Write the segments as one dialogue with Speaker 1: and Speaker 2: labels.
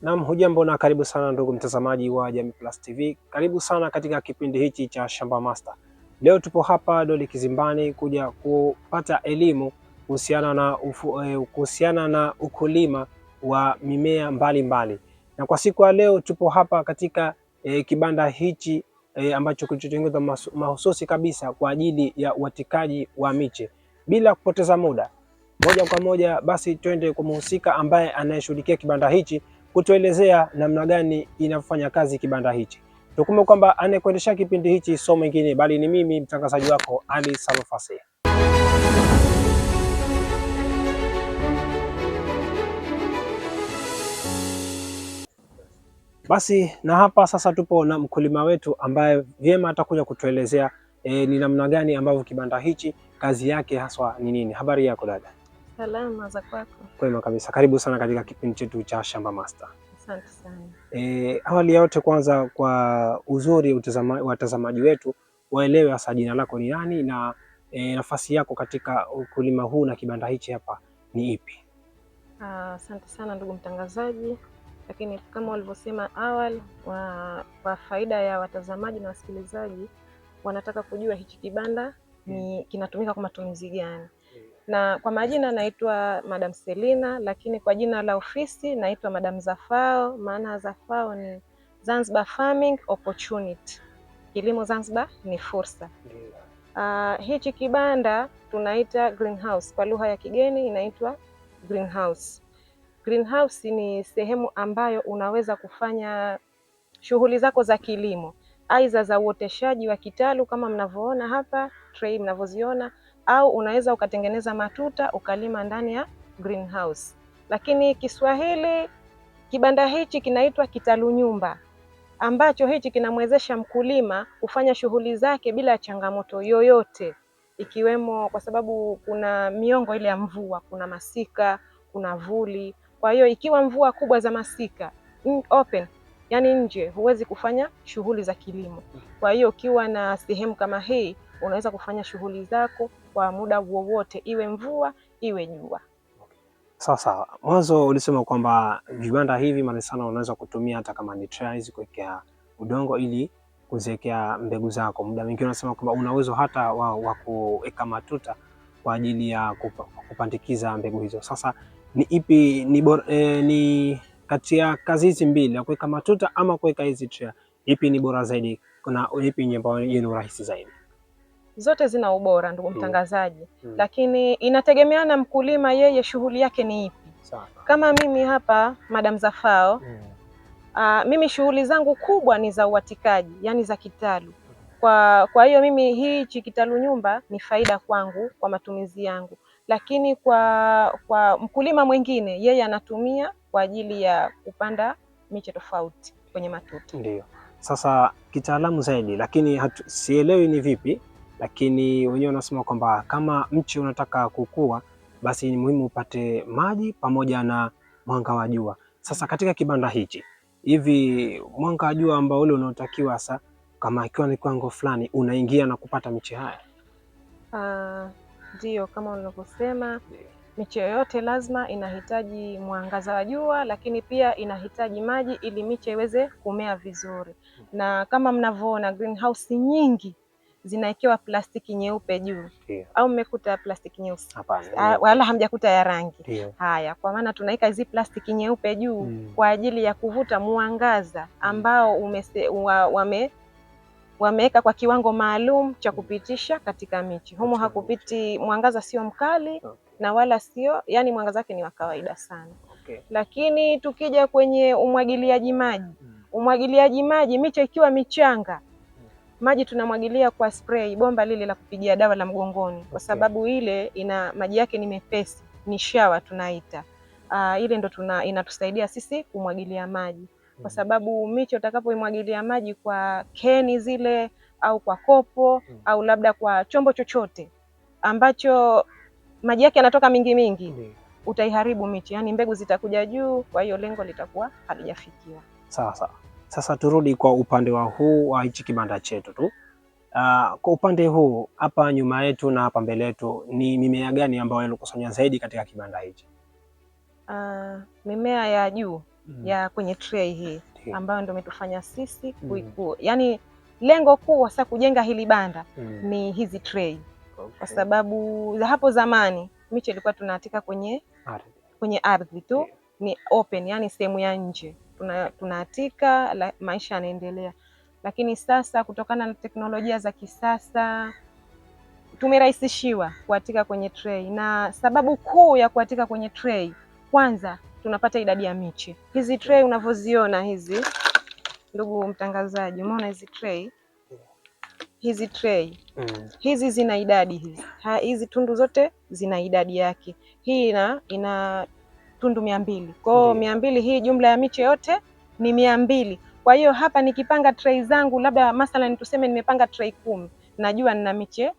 Speaker 1: Naam, hujambo na karibu sana ndugu mtazamaji wa Jamii Plus TV. Karibu sana katika kipindi hichi cha Shamba Master. Leo tupo hapa Dodoma Kizimbani kuja kupata elimu kuhusiana na ukulima wa mimea mbalimbali. Na kwa siku ya leo tupo hapa katika kibanda hichi ambacho kilichotengenezwa mahususi kabisa kwa ajili ya uatikaji wa miche. Bila kupoteza muda, moja kwa moja basi twende kwa mhusika ambaye anayeshughulikia kibanda hichi kutuelezea namna gani inafanya kazi kibanda hichi. Tukumbuke kwamba anayekuendesha kipindi hichi sio mwingine bali ni mimi mtangazaji wako Ali Salufasi. Basi na hapa sasa tupo na mkulima wetu ambaye vyema atakuja kutuelezea ni namna gani ambavyo kibanda hichi kazi yake haswa ni nini. Habari yako dada?
Speaker 2: Salama za kwako?
Speaker 1: Kwema kabisa. Karibu sana katika kipindi chetu cha Shamba Master.
Speaker 2: Asante sana.
Speaker 1: Awali ya yote kwanza, kwa uzuri watazamaji wetu waelewe hasa jina lako ni nani na nafasi yako katika ukulima huu na kibanda hichi hapa ni ipi?
Speaker 2: Asante sana ndugu mtangazaji, lakini kama walivyosema awali, kwa faida ya watazamaji na wasikilizaji wanataka kujua hichi kibanda ni kinatumika kwa matumizi gani. Na kwa majina naitwa Madam Selina, lakini kwa jina la ofisi naitwa Madam Zafao. Maana Zafao ni Zanzibar Farming Opportunity, kilimo Zanzibar ni fursa. Hichi kibanda tunaita greenhouse, kwa lugha ya kigeni inaitwa greenhouse. Greenhouse ni sehemu ambayo unaweza kufanya shughuli zako za kilimo, aidha za uoteshaji wa kitalu kama mnavyoona hapa, tray mnavyoziona, au unaweza ukatengeneza matuta ukalima ndani ya greenhouse. Lakini Kiswahili kibanda hichi kinaitwa kitalu nyumba, ambacho hichi kinamwezesha mkulima kufanya shughuli zake bila changamoto yoyote, ikiwemo kwa sababu kuna miongo ile ya mvua, kuna masika, kuna vuli. Kwa hiyo ikiwa mvua kubwa za masika open, yani nje, huwezi kufanya shughuli za kilimo. Kwa hiyo ukiwa na sehemu kama hii unaweza kufanya shughuli zako kwa muda wowote, iwe mvua iwe jua.
Speaker 1: Sasa mwanzo ulisema kwamba vibanda hivi mara sana unaweza kutumia hata kama ni trays kuwekea udongo ili kuziwekea mbegu zako. Muda mwingine unasema kwamba una uwezo hata wa kuweka matuta kwa ajili ya kupandikiza mbegu hizo. Sasa ni ipi ni kati ya kazi hizi mbili, ya kuweka matuta ama kuweka hizi tray, ipi ni bora zaidi? Kuna ipi ambayo ni rahisi zaidi?
Speaker 2: Zote zina ubora ndugu mtangazaji. Lakini inategemeana mkulima yeye shughuli yake ni ipi. Kama mimi hapa Madam Zafao, mimi shughuli zangu kubwa ni za uatikaji, yani za kitalu. Kwa hiyo mimi hichi kitalu nyumba ni faida kwangu kwa matumizi yangu, lakini kwa mkulima mwingine yeye anatumia kwa ajili ya kupanda miche tofauti kwenye matuta.
Speaker 1: Ndio. Sasa kitaalamu zaidi, lakini sielewi ni vipi, lakini wenyewe wanasema kwamba kama mche unataka kukua basi ni muhimu upate maji pamoja na mwanga wa jua. Sasa katika kibanda hichi hivi mwanga wa jua ambao ule unaotakiwa sasa, kama ikiwa ni kiwango fulani, unaingia na kupata miche haya?
Speaker 2: Ndio, kama unavyosema, miche yoyote lazima inahitaji mwangaza wa jua, lakini pia inahitaji maji ili miche iweze kumea vizuri. Na kama mnavyoona greenhouse nyingi zinawekewa plastiki nyeupe juu. Au mmekuta plastiki nyeusi? Wala hamjakuta ya rangi? Haya, kwa maana tunaweka hizi plastiki nyeupe juu kwa ajili ya kuvuta mwangaza ambao wameweka kwa kiwango maalum cha kupitisha katika miche. Humo hakupiti mwangaza, sio mkali na wala sio, yani mwangaza wake ni wa kawaida sana. Lakini tukija kwenye umwagiliaji maji, umwagiliaji maji, miche ikiwa michanga, maji tunamwagilia kwa spray, bomba lile la kupigia dawa la mgongoni, kwa sababu ile maji yake ni mepesi, ni shawa tunaita. Ile ndo inatusaidia sisi kumwagilia maji, kwa sababu miche utakapoimwagilia maji kwa keni zile au kwa kopo au labda kwa chombo chochote ambacho maji yake yanatoka mingi, utaiharibu miche, yani mbegu zitakuja juu, kwa hiyo lengo litakuwa halijafikiwa.
Speaker 1: Sawa. Sasa turudi kwa upande wa huu wa hichi kibanda chetu tu. Kwa upande huu hapa nyuma yetu na hapa mbele yetu, ni mimea gani ambayo inakusanya zaidi katika kibanda hichi?
Speaker 2: Mimea ya juu ya kwenye tray hii ambayo ndio umetufanya sisi yani lengo kuu hasa kujenga hili banda ni hizi tray. Kwa sababu za hapo zamani miche ilikuwa tunaatika kwenye ardhi tu, ni open, yani sehemu ya nje tunaatika, maisha yanaendelea. Lakini sasa kutokana na teknolojia za kisasa tumerahisishiwa kuatika kwenye tray, na sababu kuu ya kuatika kwenye tray, kwanza tunapata idadi ya miche. Hizi tray unavyoziona hizi, ndugu mtangazaji, umeona hizi tray hizi zina idadi hizi tundu zote zina idadi yake. Hii ina tundu 200. Kwa hiyo 200, hii jumla ya miche yote ni 200. Kwa hiyo hapa nikipanga tray zangu, labda mathalan tuseme nimepanga tray 10, najua nina miche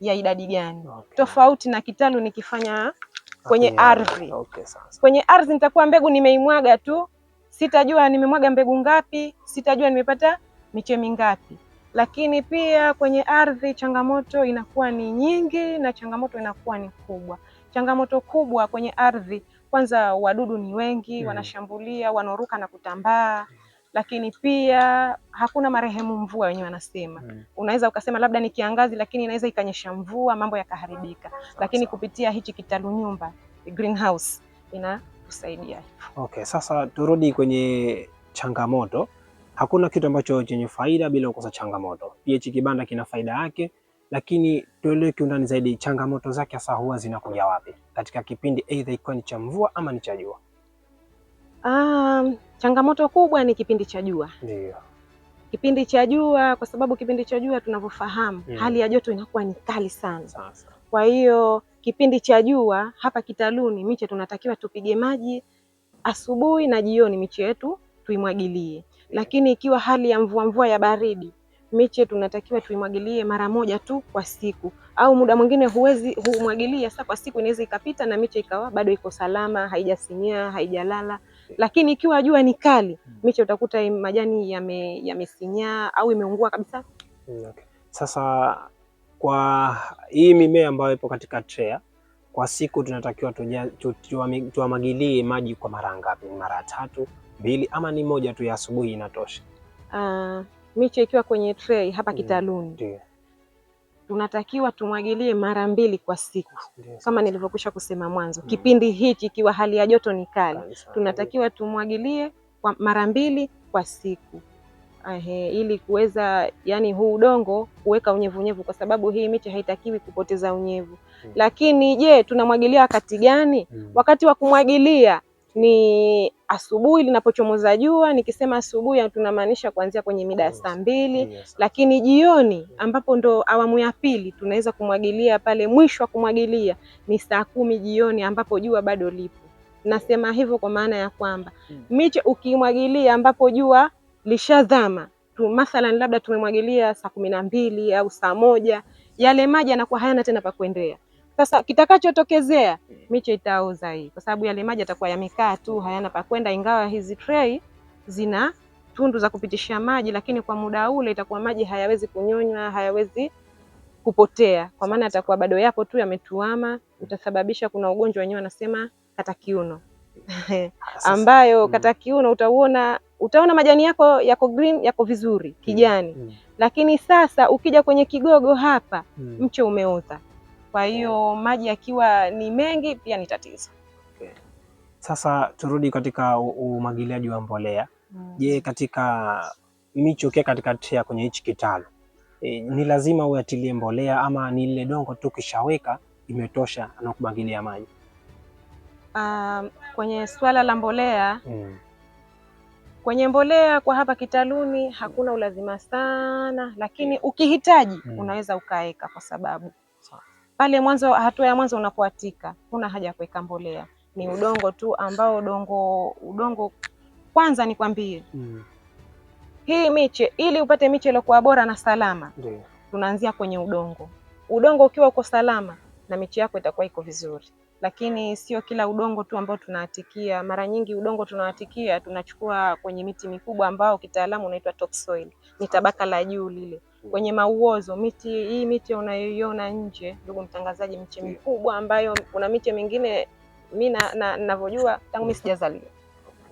Speaker 2: ya idadi gani. Tofauti na kitalu nikifanya kwenye ardhi. Kwenye ardhi nitakuwa mbegu nimeimwaga tu, sitajua nimemwaga mbegu ngapi, sitajua nimepata miche mingapi. Lakini pia kwenye ardhi changamoto inakuwa ni nyingi na changamoto inakuwa ni kubwa. Changamoto kubwa kwenye ardhi, kwanza wadudu ni wengi, wanashambulia, wanaruka na kutambaa. Lakini pia hakuna marehemu mvua, wenyewe wanasema. Unaweza ukasema labda ni kiangazi, lakini inaweza ikanyesha mvua, mambo yakaharibika. Lakini kupitia hichi kitalu nyumba, greenhouse, inatusaidia hivyo.
Speaker 1: Sasa turudi kwenye changamoto. Hakuna kitu ambacho chenye faida bila kukosa changamoto. Pia hichi kibanda kina faida yake, lakini tuelewe kiundani zaidi, changamoto zake hasa huwa zinakuja wapi katika kipindi aidha ikuwa ni cha mvua ama ni cha jua?
Speaker 2: Changamoto kubwa ni kipindi cha jua.
Speaker 1: Ndio.
Speaker 2: Kipindi cha jua, kwa sababu kipindi cha jua tunavyofahamu hali ya joto inakuwa ni kali sana.
Speaker 1: Sasa. Kwa
Speaker 2: hiyo kipindi cha jua hapa kitaluni miche tunatakiwa tupige maji asubuhi na jioni, miche yetu tuimwagilie. Lakini ikiwa hali ya mvua ya baridi, miche tunatakiwa tuimwagilie mara moja tu kwa siku, au muda mwingine humwagilia sasa kwa siku, inaweza ikapita na miche ikawa bado iko salama, haijasinyaa, haijalala. Lakini ikiwa jua ni kali, miche utakuta majani yamesinyaa au imeungua kabisa.
Speaker 1: Sasa kwa hii mimea ambayo ipo katika tray, kwa siku tunatakiwa tuamwagilie maji kwa mara ngapi? Mara 3, 2 ama ni moja tu ya asubuhi inatosha?
Speaker 2: Miche ikiwa kwenye tray hapa kitaluni tunatakiwa tumwagilie mara 2 kwa siku. Kama nilivyokwisha kusema mwanzo, kipindi hiki ikiwa hali ya joto ni kali, tunatakiwa tumwagilie kwa mara 2 kwa siku. Ili kuweza yani huu udongo kuweka unyevunyevu, kwa sababu hii miche haitakiwi kupoteza unyevu. Lakini je, tunamwagilia wakati gani? Wakati wa kumwagilia ni asubuhi linapochomoza jua. Nikisema asubuhi tunamaanisha kuanzia kwenye mida ya saa 2. Lakini jioni ambapo ndo awamu ya pili tunaweza kumwagilia pale. Mwisho wa kumwagilia ni saa 10 jioni ambapo jua bado lipo. Nasema hivyo kwa maana ya kwamba miche ukimwagilia ambapo jua lishazama tu, mathalan labda tumemwagilia saa 12 au saa 1, yale maji yanakuwa hayana tena pa kuendea. Sasa kitakachotokezea miche itaoza hii, kwa sababu yale maji yatakuwa yamekaa tu, hayana pa kwenda. Ingawa hizi tray zina tundu za kupitisha maji, lakini kwa muda ule itakuwa maji hayawezi kunyonywa, hayawezi kupotea, kwa maana yatakuwa bado yapo tu yametuama. Utasababisha kuna ugonjwa wenyewe wanasema kata kiuno ambayo kata kiuno utaona majani yako green, yako vizuri kijani. Lakini sasa ukija kwenye kigogo hapa mche umeota. Kwa hiyo maji yakiwa ni mengi pia ni tatizo.
Speaker 1: Sasa turudi katika umwagiliaji wa mbolea. Je, katika miche ukiwa katika tray kwenye hichi kitalu, ni lazima uyatilie mbolea ama ni ile dongo tu kishaweka imetosha na kumwagilia maji?
Speaker 2: Kwenye swala la mbolea, kwenye mbolea kwa hapa kitaluni hakuna ulazima sana, lakini ukihitaji unaweza ukaeka, kwa sababu pale mwanzo, hatua ya mwanzo unapoatika huna haja ya kuweka mbolea. Ni udongo tu ambao udongo kwanza nikwambie, hii miche ili upate miche iliyokuwa bora na salama, tunaanzia kwenye udongo. Udongo ukiwa uko salama na miche yako itakuwa iko vizuri. Lakini sio kila udongo tu ambao tunaatikia. Mara nyingi udongo tunaatikia tunachukua kwenye miti mikubwa ambao kitaalamu unaitwa topsoil. Ni tabaka la juu lile. Kwenye mauozo, hii miti unayoiona nje, ndugu mtangazaji, miche mikubwa ambayo kuna miche mingine mimi ninavyojua tangu mimi sijazaliwa.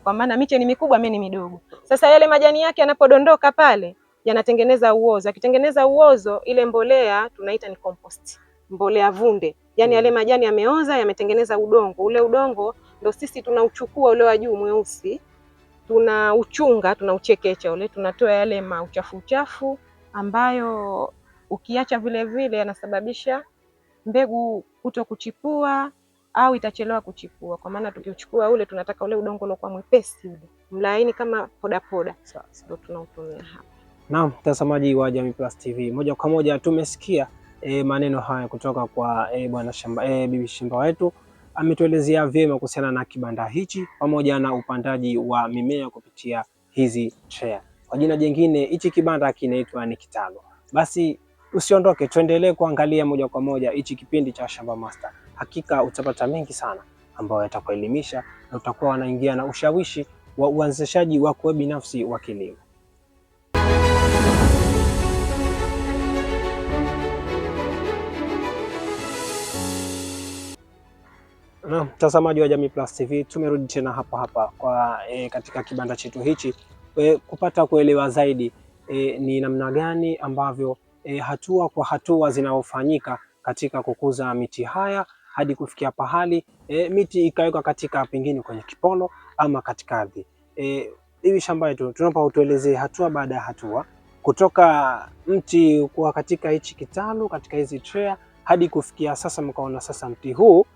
Speaker 2: kwa maana miche ni mikubwa, mimi ni midogo. Sasa yale majani yake yanapodondoka pale yanatengeneza uozo. Akitengeneza uozo, ile mbolea tunaita ni compost, mbolea vunde. Yani yale majani yameoza, yametengeneza udongo. Ule udongo ndio sisi tunauchukua ule wa juu mweusi, tunauchunga, tunauchekecha ule, tunatoa yale uchafu ambayo ukiacha vile vile yanasababisha mbegu kuto kuchipua au itachelewa kuchipua. Kwa maana tukiuchukua ule, tunataka ule udongo uliokuwa mwepesi ule mlaini kama poda, ndio tunautumia hapa.
Speaker 1: Naam, mtazamaji wa Jamii Plus TV, moja kwa moja tumesikia maneno haya kutoka kwa bwana shamba, bibi shamba wetu ametuelezea vyema kuhusiana na kibanda hichi pamoja na upandaji wa mimea kupitia hizi tray. Kwa jina jingine hichi kibanda kinaitwa ni kitalu. Basi usiondoke, tuendelee kuangalia moja kwa moja hichi kipindi cha Shamba Master. Hakika utapata mengi sana ambayo yatakuelimisha na utakuwa wanaingia na ushawishi wa uanzishaji wako binafsi wa kilimo. Na mtazamaji wa Jamii Plus TV, tumerudi tena hapa kwa katika kibanda chetu hichi kupata kuelewa zaidi ni namna gani ambavyo hatua kwa hatua zinazofanyika katika kukuza miti haya hadi kufikia pahali miti ikawekwa katika pengine kwenye kipolo ama katika ardhi. Hivi shamba yetu tunaomba utuelezee hatua baada ya hatua kutoka mti kuwa katika hichi kitalu, katika hizi tray hadi kufikia sasa mkaona sasa mti huu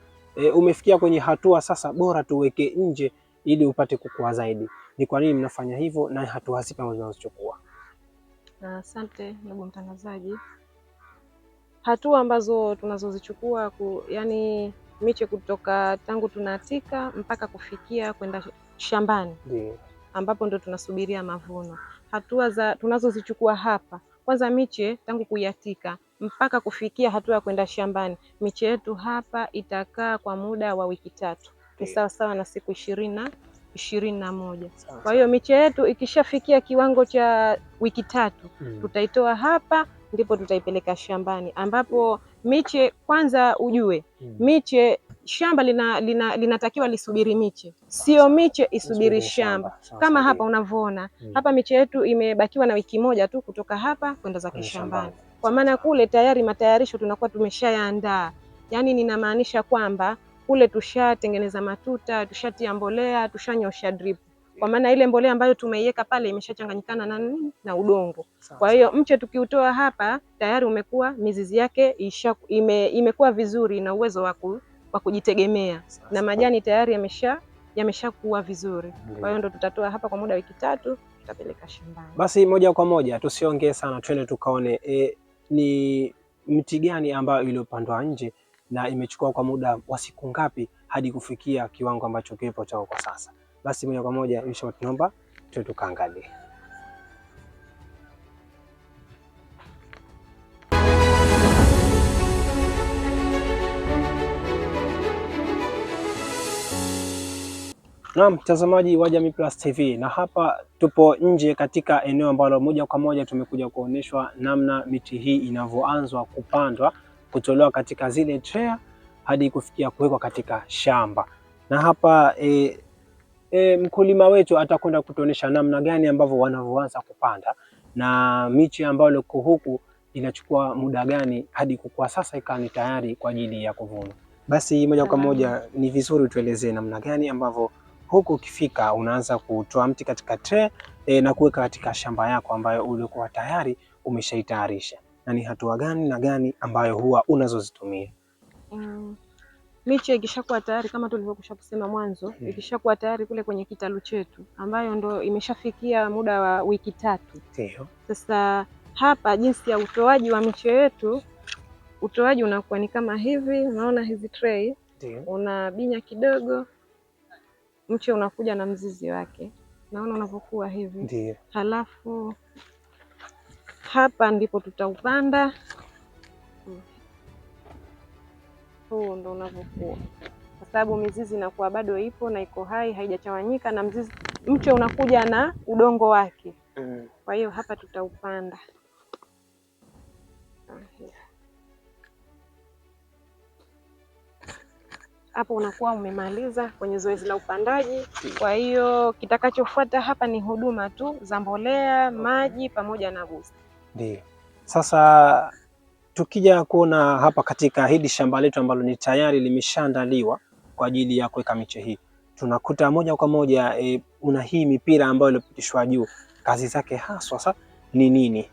Speaker 1: umefikia kwenye hatua sasa bora tuweke nje ili upate kukua zaidi. Ni kwa nini mnafanya hivyo na hatua zipi ambazo mnazochukua?
Speaker 2: Asante ndugu mtangazaji. Hatua ambazo tunazozichukua yani miche kutoka tangu tunatika mpaka kufikia kwenda shambani, ambapo ndo tunasubiria mavuno. Hatua tunazozichukua hapa, kwanza miche tangu kuyatika mpaka kufikia hatua ya kwenda shambani, miche yetu hapa itakaa kwa muda wa wiki 3. Ni sawa na siku 21. Kwa hiyo miche yetu ikishafikia kiwango cha wiki 3 tutaitoa hapa, ndipo tutaipeleka shambani, ambapo miche kwanza ujue miche shamba linatakiwa lisubiri miche, sio miche isubiri shamba. Kama hapa unavyoona hapa miche yetu imebakiwa na wiki 1 tu kutoka hapa kwenda zake shambani. Kwa maana kule tayari matayarisho tunakuwa tumeshayaandaa. Yani ninamaanisha kwamba kule tushatengeneza matuta, tushatia mbolea, tushanyosha drip. Kwa maana ile mbolea ambayo tumeiweka pale imeshachanganyikana na udongo. Kwa hiyo mche tukiutoa hapa tayari umekuwa mizizi yake imekuwa vizuri na uwezo wa kujitegemea na majani tayari yameshakuwa vizuri. Kwa hiyo ndo tutatoa hapa kwa muda wiki 3 tutapeleka shambani.
Speaker 1: Basi moja kwa moja tusiongee sana, twende tukaone ni mti gani ambayo iliyopandwa nje na imechukua kwa muda wa siku ngapi hadi kufikia kiwango ambacho kipo chao kwa sasa. Basi moja kwa moja tunaomba twende tukaangalie. Na mtazamaji wa Jamii Plus TV, na hapa tupo nje katika eneo ambalo moja kwa moja tumekuja kuonyeshwa namna miti hii inavyoanzwa kupandwa, kutolewa katika zile tray hadi kufikia kuwekwa katika shamba. Na hapa mkulima wetu atakwenda kutuonyesha namna gani ambavyo wanavyoanza kupanda na miche ambayo liko huku inachukua muda gani hadi kukua sasa ikawa ni tayari kwa ajili ya kuvuna. Basi moja kwa moja ni vizuri tuelezee namna gani ambavyo huku ukifika unaanza kutoa mti katika tray na kuweka katika shamba yako ambayo ulikuwa tayari umeshaitayarisha, na ni hatua gani na gani ambayo huwa unazozitumia?
Speaker 2: Miche ikishakuwa tayari kama tulivyokwisha kusema mwanzo, ikishakuwa tayari kule kwenye kitalu chetu ambayo ndo imeshafikia muda wa wiki 3.
Speaker 1: Ndio.
Speaker 2: Sasa hapa jinsi ya utoaji wa miche yetu, utoaji unakuwa ni kama hivi. Unaona hizi tray, unabinya kidogo, mche unakuja na mzizi wake, naona unavyokuwa hivi.
Speaker 1: Ndio.
Speaker 2: Halafu hapa ndipo tutaupanda. Huu ndo unavyokuwa, kwa sababu mizizi inakuwa bado ipo na iko hai, haijachanganyika na mzizi. Mche unakuja na udongo wake. Kwa hiyo hapa tutaupanda. hapo unakuwa umemaliza kwenye zoezi la upandaji. Kwa hiyo kitakachofuata hapa ni huduma tu za mbolea, maji pamoja na booster.
Speaker 1: Ndio. Sasa tukija kuona hapa katika hili shamba letu ambalo ni tayari limeshaandaliwa kwa ajili ya kuweka miche hii, tunakuta moja kwa moja una hii mipira ambayo ilipitishwa juu. Kazi zake haswa sasa ni nini?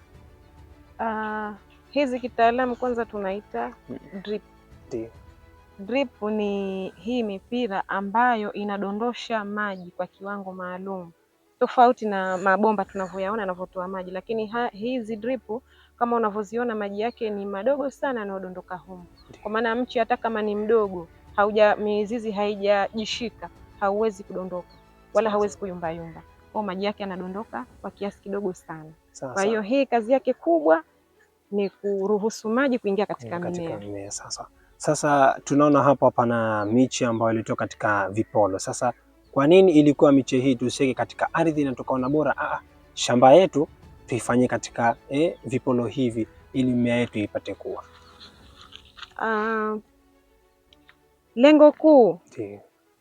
Speaker 2: Hizi kitaalamu kwanza tunaita drip.
Speaker 1: Ndio.
Speaker 2: Drip ni hii mipira ambayo inadondosha maji kwa kiwango maalum, tofauti na mabomba tunavyoyaona yanavyotoa maji, lakini hizi drip kama unavyoziona maji yake ni madogo sana yanayodondoka humu. Kwa maana mche hata kama ni mdogo, mizizi haijajishika, hauwezi kudondoka wala hauwezi kuyumbayumba. Kwa maji yake yanadondoka kwa kiasi kidogo sana. Kwa hiyo hii kazi yake kubwa ni kuruhusu maji kuingia katika mimea.
Speaker 1: Sasa tunaona hapa pana miche ambayo ilitoka katika vipolo. Sasa kwa nini ilikuwa miche hii tusiweke katika ardhi na tukaona bora shamba yetu tuifanyie katika vipolo hivi ili mimea yetu ipate kuwa?
Speaker 2: Lengo kuu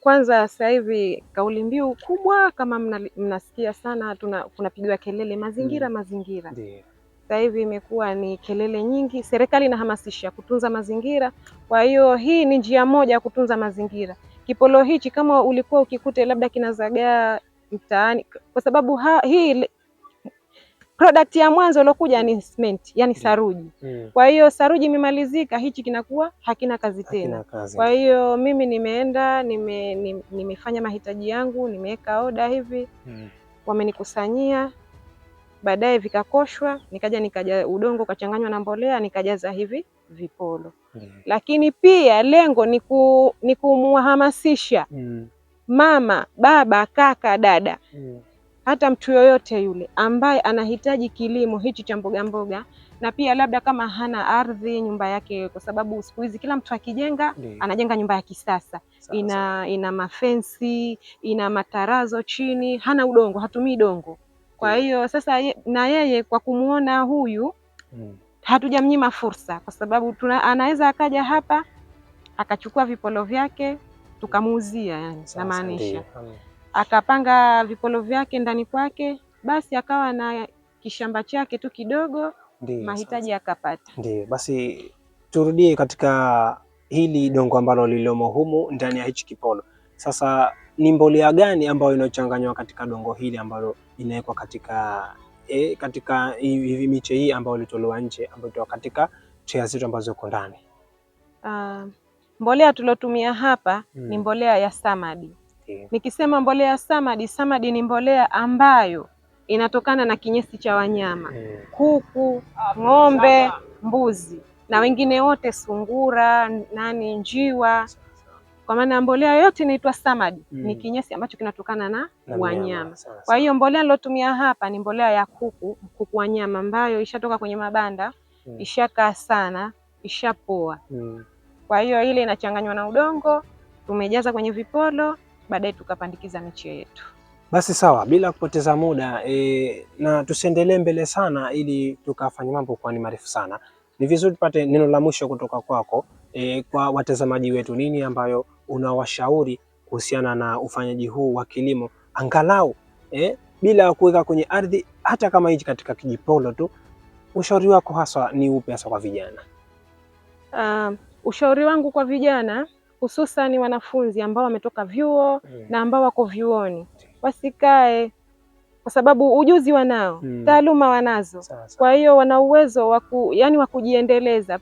Speaker 2: kwanza, sasa hivi kauli mbiu kubwa kama mnasikia sana, kunapigiwa kelele mazingira. Mazingira sasa hivi imekuwa ni kelele nyingi. Serikali inahamasisha kutunza mazingira, kwa hiyo hii ni njia moja ya kutunza mazingira. Kipolo hichi kama ulikuwa ukikute labda kinazagaa mtaani, kwa sababu hii product ya mwanzo iliyokuja ni cement, yani saruji. Kwa hiyo saruji imemalizika, hichi kinakuwa hakina kazi tena. Kwa hiyo mimi nimeenda nimefanya mahitaji yangu, nimeweka oda hivi, wamenikusanyia, baadaye vikakoshwa, nikaja udongo kachanganywa na mbolea, nikajaza hivi vipolo. Lakini pia lengo ni kumhamasisha mama, baba, kaka, dada, hata mtu yoyote yule ambaye anahitaji kilimo hichi cha mboga mboga, na pia labda kama hana ardhi nyumba yake, kwa sababu siku hizi kila mtu akijenga anajenga nyumba ya kisasa, ina mafensi, ina matarazo chini, hana udongo, hatumii udongo. Kwa hiyo sasa na yeye kwa kumuona huyu hatujamnyima fursa, kwa sababu anaweza akaja hapa akachukua vipolo vyake tukamuuzia, yani namaanisha akapanga vipolo vyake ndani kwake, basi akawa na kishamba chake tu kidogo, mahitaji akapata.
Speaker 1: Ndio, basi turudie katika hili dongo ambalo lilomo humu ndani ya hichi kipolo. Sasa ni mbolea gani ambayo inachanganywa katika dongo hili ambalo inawekwa katika hivi miche hii ambayo ilitolewa nje, ambayo katika tray zetu ambazo ziko ndani?
Speaker 2: Mbolea tulotumia hapa ni mbolea ya samadi. Nikisema mbolea ya samadi ni mbolea ambayo inatokana na kinyesi cha wanyama, kuku, ng'ombe, mbuzi na wengine wote, sungura, njiwa. Kwa maana mbolea yote inaitwa samadi, ni kinyesi ambacho kinatokana na wanyama. Kwa hiyo mbolea nilotumia hapa ni mbolea ya kuku wanyama, ambayo ishatoka kwenye mabanda, ishakaa sana, ishapoa. Kwa hiyo ile inachanganywa na udongo, tumejaza kwenye vipolo, baadaye tukapandikiza miche yetu.
Speaker 1: Basi sawa, bila kupoteza muda na tusiendelee mbele sana, ili tukafanya mambo kwa ni marefu sana, ni vizuri tupate neno la mwisho kutoka kwako kwa watazamaji wetu. Nini ambayo unawashauri kuhusiana na ufanyaji huu wa kilimo, angalau bila kuweka kwenye ardhi, hata kama hichi katika kijipolo tu? Ushauri wako hasa ni upi hasa kwa vijana?
Speaker 2: Ushauri wangu kwa vijana, hususan wanafunzi ambao wametoka vyuo na ambao wako vyuoni, wasikae, kwa sababu ujuzi wanao, taaluma wanazo. Kwa hiyo wana uwezo wa kujiendeleza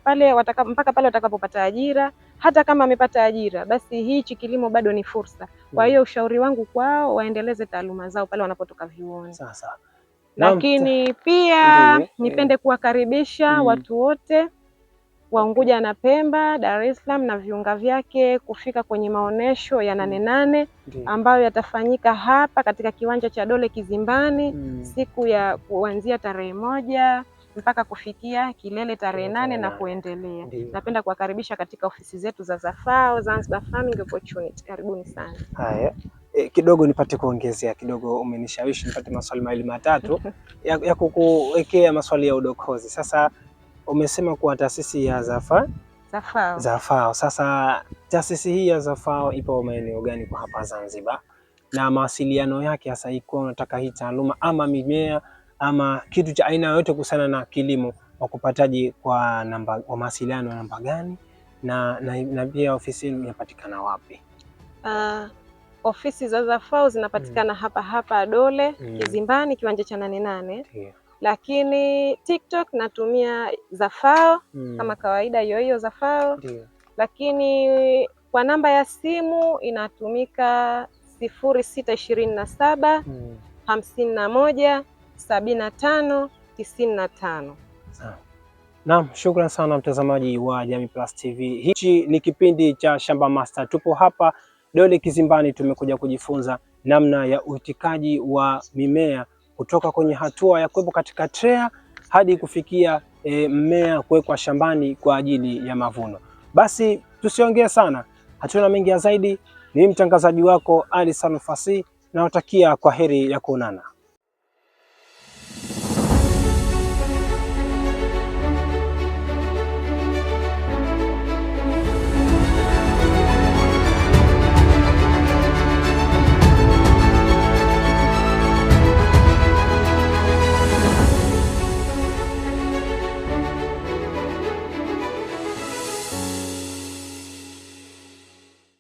Speaker 2: mpaka pale watakapopata ajira. Hata kama amepata ajira, basi hichi kilimo bado ni fursa. Kwa hiyo ushauri wangu kwao, waendeleze taaluma zao pale wanapotoka vyuoni. Lakini pia nipende kuwakaribisha watu wote wa Unguja na Pemba, Dar es Salaam na viunga vyake kufika kwenye maonesho ya 8/8 ambayo yatafanyika hapa katika kiwanja cha Dole Kizimbani siku ya kuanzia tarehe 1 mpaka kufikia kilele tarehe 8 na kuendelea. Napenda kuwakaribisha katika ofisi zetu za Zafao, Zanzibar Farming Opportunity. Karibuni sana.
Speaker 1: Haya, kidogo nipate kuongezea kidogo, umenishawishi nipate maswali mawili matatu ya kukuwekea maswali ya udokozi. Sasa umesema kuwa taasisi ya
Speaker 2: za
Speaker 1: FAO. Sasa taasisi hii ya FAO ipo maeneo gani kwa hapa Zanzibar, na mawasiliano yake hasa ikiwa unataka hii taaluma ama mimea ama kitu cha aina yoyote kuhusiana na kilimo, wakupataje kwa namba, wa mawasiliano namba gani, na pia ofisi yenu inapatikana wapi?
Speaker 2: Ofisi za FAO zinapatikana hapa Dole Kizimbani, kiwanja cha 88. Lakini TikTok natumia FAO kama kawaida, hiyo FAO. Lakini kwa namba ya simu inatumika 0627 51 75 95.
Speaker 1: Naam, shukrani sana mtazamaji wa Jamii Plus TV. Hichi ni kipindi cha Shamba Master. Tupo hapa Dole Kizimbani, tumekuja kujifunza namna ya uitikaji wa mimea kutoka kwenye hatua ya kuwepo katika trea hadi kufikia mmea kuwekwa shambani kwa ajili ya mavuno. Basi tusiongee sana, hatuna mengi ya zaidi. Ni mtangazaji wako Ali Salum Fasi, nawatakia kwa heri ya kuonana.